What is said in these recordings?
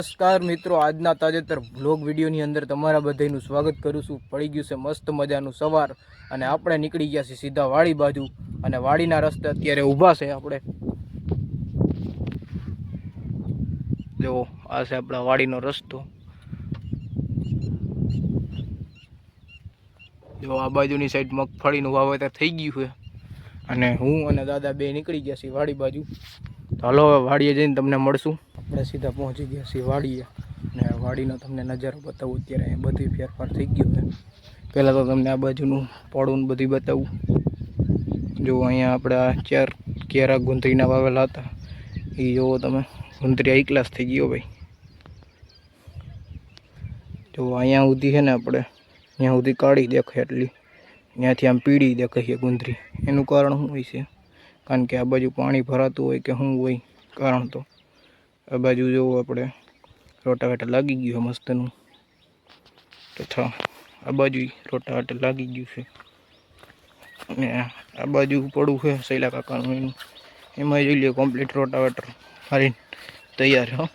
નમસ્કાર મિત્રો, આજના તાજેતર વ્લોગ વિડીયોની અંદર તમારા બધાનું સ્વાગત કરું છું। પડી ગયું છે મસ્ત મજાનું સવાર અને આપણે નીકળી ગયા છીએ સીધા વાડી બાજુ અને વાડીના રસ્તે અત્યારે ઊભા છે આપણે। જો આ છે આપણા વાડીનો રસ્તો। જો આ બાજુની સાઈડ મગફળીનું વાવેતર થઈ ગયું છે અને હું અને દાદા બે નીકળી ગયા છીએ વાડી બાજુ। તો હાલો હવે વાડીએ જઈને તમને મળશું। આપણે સીધા પહોંચી ગયા છીએ વાડીએ ને વાડીનો તમને નજારો બતાવું। અત્યારે બધી ફેરફાર થઈ ગયું છે। પહેલાં તો તમને આ બાજુનું પોળું બધી બતાવું। જો અહીંયા આપણે આ 4 કેરા ગુંદરીના વાવેલા હતા, એ જોવો તમે, ગુંદરી હાઈ ક્લાસ થઈ ગયો ભાઈ। જો અહીંયા સુધી છે ને આપણે ત્યાં સુધી કાળી દેખાય, એટલી ત્યાંથી આમ પીળી દેખાય ગુંદરી। એનું કારણ શું હોય છે? કારણ કે આ બાજુ પાણી ભરાતું હોય કે શું હોય કારણ? તો આ બાજુ જોવું આપણે રોટાવેટર લાગી ગયું છે મસ્તનું, તથા આ બાજુ રોટાવેટર લાગી ગયું છે અને આ બાજુ પડું છે શૈલા કાકાનું, એનું એમાં જોઈ લે કમ્પ્લીટ રોટાવેટર મારીને તૈયાર છે।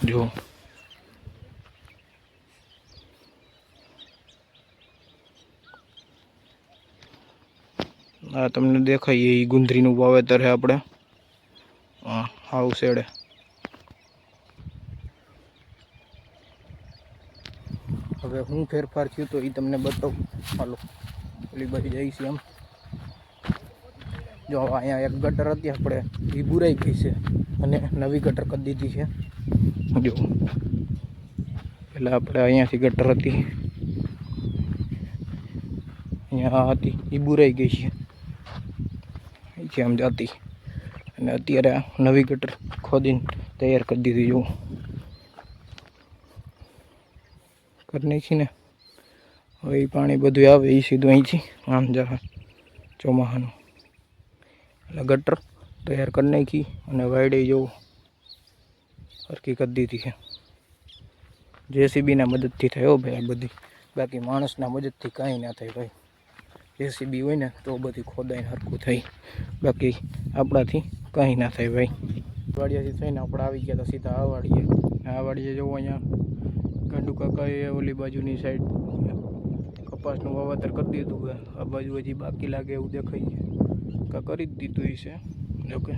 જો આ તમને દેખાય એ ગુંદરીનું વાવેતર છે આપણે। હા, હાવ શેડે। હવે હું ફેરફાર થયું તો એ તમને બતાવું। હાલો ઓલી બાજુ જઈ છે એમ। જો અહીંયા એક ગટર હતી આપણે, એ બુરાઈ ગઈ છે અને નવી ગટર કરી દીધી છે। જો પહેલાં આપણે અહીંયાથી ગટર હતી, અહીંયા હતી, એ બુરાઈ ગઈ છે આમ જાતી, અને અત્યારે નવી ગટર ખોદીને તૈયાર કરી દીધી। જો કરી નાખી ને હવે એ પાણી બધું આવે એ સીધું અહીંથી આમ જાય ચોમાસાનું, એટલે ગટર તૈયાર કરી નાખી અને વાયડે જો સરખી કરી દીધી છે। જેસીબીના મદદથી થયો ભાઈ આ બધી, બાકી માણસના મદદથી કાંઈ ના થાય ભાઈ। જેસીબી હોય ને તો બધી ખોદાઈને સરખું થાય, બાકી આપણાથી કંઈ ના થાય ભાઈ। વાડિયાથી થઈને આપણે આવી ગયા તો સીધા આ વાડીએ જવું। અહીંયા ગાંડુ કાકાએ ઓલી બાજુની સાઈડ કપાસનું વાવેતર કરી દીધું છે। આ બાજુ હજી બાકી લાગે એવું દેખાય છે, કા કરી જ દીધું છે જોકે,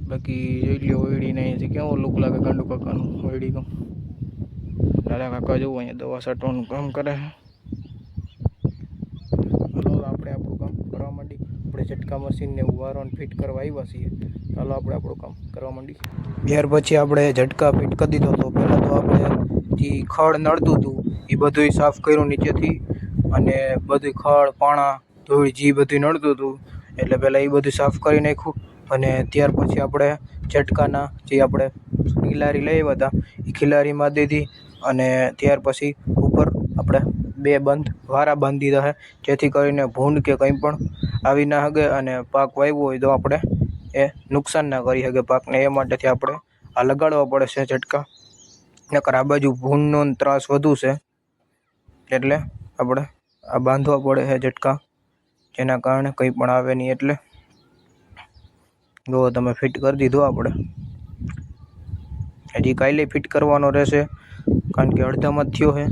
બાકી જોઈ લ્યો ઓયડીને અહીંયાથી કેવો લુક લાગે ગાંડુ કાકાનું ઓયડીનો। દાદા કાકા જવું અહીંયા દવા છાંટવાનું કામ કરે છે। આપણે આપણું કામ કરવા માંડી। આપણે ઝટકા મશીનને વારવાનું ફિટ કરવા આવ્યા છીએ, ચાલો આપણે આપણું કામ કરવા માંડી। ત્યાર પછી આપણે ઝટકા ફિટ કરી દીધો હતો। પહેલાં તો આપણે જે ખડ નડતું હતું એ બધું સાફ કર્યું નીચેથી, અને બધું ખડ પાણા ધૂળ જે બધું નડતું હતું એટલે પહેલાં એ બધું સાફ કરી નાખ્યું। અને ત્યાર પછી આપણે ઝટકાના જે આપણે ખિલારી લઈ આવ્યા હતા એ ખિલારીમાં દીધી, અને ત્યાર પછી ઉપર આપણે 2 બંધ વારા બાંધી દીધા છે, જેથી કરીને ભૂંડ કે કંઈ પણ આવી ના શકે અને પાક વાવ્યો હોય તો આપણે એ નુકસાન ના કરી શકે પાકને। એ માટેથી આપણે આ લગાડવા પડે છે ઝટકા, નકર આ બાજુ ભૂંડનો ત્રાસ વધુ છે એટલે આપણે આ બાંધવા પડે છે ઝટકા, જેના કારણે કંઈ પણ આવે નહીં। એટલે જો તમે ફિટ કરી દીધો આપણે, હજી કાલે ફિટ કરવાનો રહેશે કારણ કે અડધામાં જ થયો છે।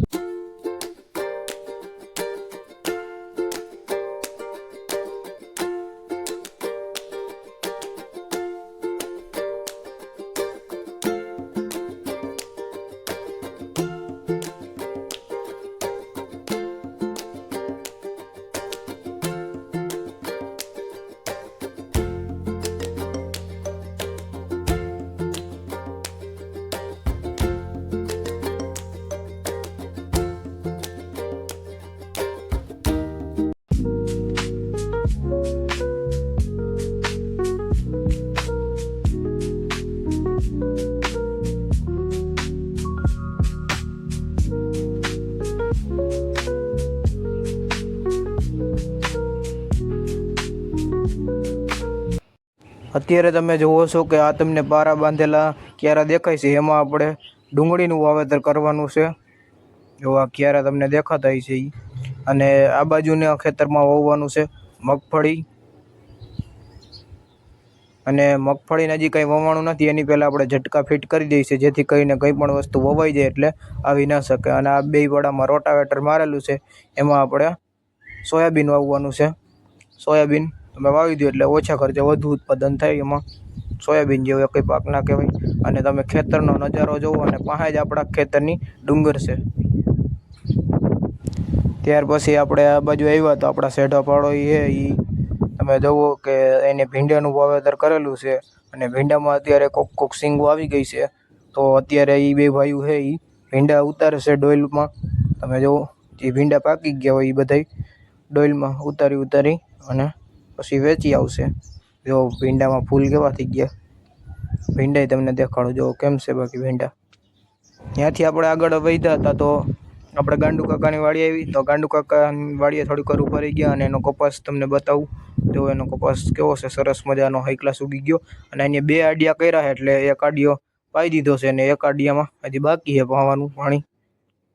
અત્યારે તમે જોવો છો કે આ તમને પારા બાંધેલા ક્યારા દેખાય છે, એમાં આપણે ડુંગળીનું વાવેતર કરવાનું છે। જો આ ક્યારા તમને દેખાતા છે ઈ, અને આ બાજુના ખેતરમાં વાવવાનું છે મગફળી। અને મગફળીને હજી કંઈ વવાણું નથી એની પહેલાં આપણે ઝટકા ફિટ કરી દઈશું, જેથી કરીને કંઈ પણ વસ્તુ વવાઈ જાય એટલે આવી ન શકે. અને આ બે વડામાં રોટાવેટર મારેલું છે, એમાં આપણે સોયાબીન વાવવાનું છે. સોયાબીન તમે વાવી દો એટલે ઓછા ખર્ચે વધુ ઉત્પાદન થાય. એમાં સોયાબીન જેવો કંઈ પાક ના કહેવાય. અને તમે ખેતરનો નજારો જોવો અને પાસે જ આપણા ખેતરની ડુંગર છે. ત્યાર પછી આપણે આ બાજુ આવ્યા તો આપણા શેઢા પાડો એ તમે જુઓ કે એને ભીંડાનું વાવેતર કરેલું છે. અને ભીંડામાં અત્યારે કોક સિંગો આવી ગઈ છે. તો અત્યારે એ બે ભાઈઓ છે એ ભીંડા ઉતારે છે ડોઇલમાં. તમે જુઓ એ ભીંડા પાકી ગયા હોય એ બધાય ડોઇલમાં ઉતારી અને પછી વેચી આવશે. જો ભીંડામાં ફૂલ કેવા થઈ ગયા, ભીંડા તમને દેખાડું જો કેમ છે બાકી ભીંડા. ત્યાંથી આપણે આગળ વધ્યા હતા તો આપણે ગાંડુ કાકાની વાડી આવી. તો ગાંડુ કાકાની વાડીએ થોડીક વાર ઉભા રહી ગયા અને એનો કપાસ તમને બતાવું. જો એનો કપાસ કેવો છે, સરસ મજાનો હાઈ ક્લાસ ઉગી ગયો. અને અહીંયા 2 આડિયા કર્યા છે એટલે એક આડિયો પાઈ દીધો છે અને એક આડિયામાં હજી બાકી છે પાવાનું પાણી.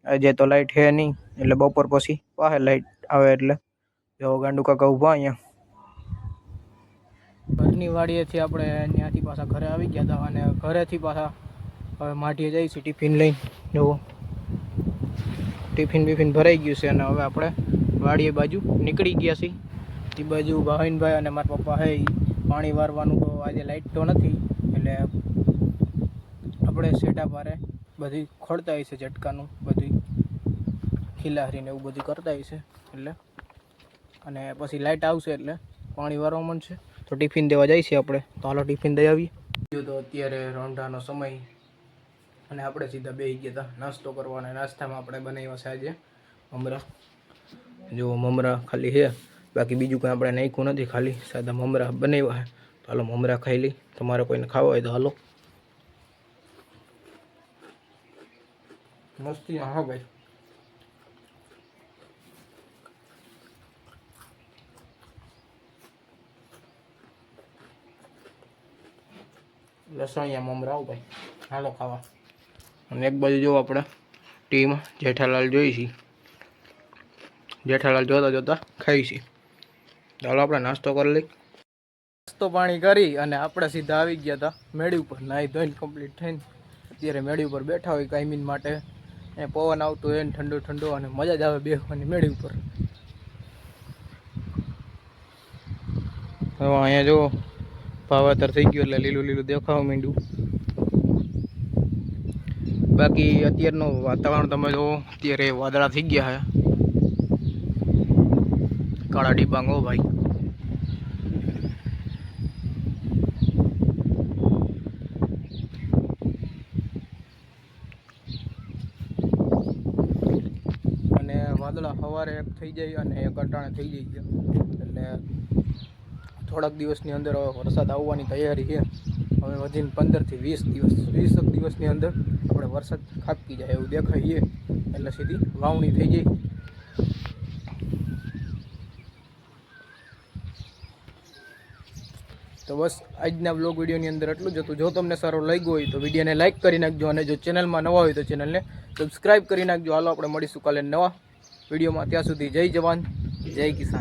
આજે તો લાઇટ છે નહીં એટલે બપોર પછી પાસે લાઇટ આવે એટલે. જો ગાંડુ કાકા ઊભા અહીંયા. ઘરની વાડીએથી આપણે ત્યાંથી પાછા ઘરે આવી ગયા હતા અને ઘરેથી પાછા હવે માટીએ જઈશું ટિફિન લઈને. જુઓ ટિફિન બિફિન ભરાઈ ગયું છે અને હવે આપણે વાડીએ બાજુ નીકળી ગયા છીએ. એ બાજુ ભાવિનભાઈ અને મારા પપ્પા છે પાણી વારવાનું. તો આજે લાઇટ તો નથી એટલે આપણે શેઢા પારે બધી ખોડતા હોય છે, ઝટકાનું બધી ખીલારીને એવું બધું કરતા હોય છે એટલે. અને પછી લાઇટ આવશે એટલે પાણી વારવા માંડશે. તો ટિફિન દેવા જાય છે આપણે. તો હાલો ટિફિન દઈ આવીએ. તો અત્યારે રોંઢાનો સમય અને આપણે સીધા બેસી ગયા હતા નાસ્તો કરવાના. નાસ્તામાં આપણે બનાવ્યા છે આજે મમરા. જો મમરા ખાલી છે, બાકી બીજું કંઈ આપણે નાખ્યું નથી, ખાલી સાદા મમરા બનાવ્યા છે. તો હાલો મમરા ખાઈ લઈ. તમારે કોઈને ખાવા હોય તો હાલો. મસ્તી હા ભાઈ. લસણિયા મમરા આવું ભાઈ, હાલો ખાવા. અને એક બાજુ જો આપણે ટીવીમાં જેઠાલાલ જોઈ છીએ. જેઠાલાલ જોતા ખાઈ છીએ. ચાલો આપણે નાસ્તો કરી લઈ. નાસ્તો પાણી કરી અને આપણે સીધા આવી ગયા હતા મેળી ઉપર. નાહી ધોઈને કમ્પ્લીટ થઈને અત્યારે મેળી ઉપર બેઠા હોય કાયમીન માટે. એ પવન આવતો હોય ને ઠંડો ઠંડો અને મજા જ આવે બેસવાની મેળી ઉપર. હવે અહીંયા જો વાવેતર થઈ ગયું એટલે લીલું લીલું દેખાવા માંડ્યું. બાકી અત્યારનું વાતાવરણ તમે જો અત્યારે વાદળા થઈ ગયા છે, કાળા ડિબાંગ હો ભાઈ. અને વાદળા સવારે એક થઈ જાય અને એક અટાણે થઈ જાય એટલે થોડાક દિવસની અંદર વરસાદ આવવાની તૈયારી છે. હવે વધીને 15 થી 20 દિવસની અંદર આપણે વરસાદ ખાબકી જાય એવું દેખાય છે. એટલે સીધી વાવણી થઈ જાય. તો બસ આજના બ્લોગ વિડીયોની અંદર એટલું જ હતું. જો તમને સારો લાગ્યો હોય તો વિડીયોને લાઇક કરી નાખજો અને જો ચેનલમાં નવા હોય તો ચેનલને સબસ્ક્રાઈબ કરી નાખજો. હાલો આપણે મળીશું કાલે નવા વિડીયોમાં. ત્યાં સુધી જય જવાન જય કિસાન.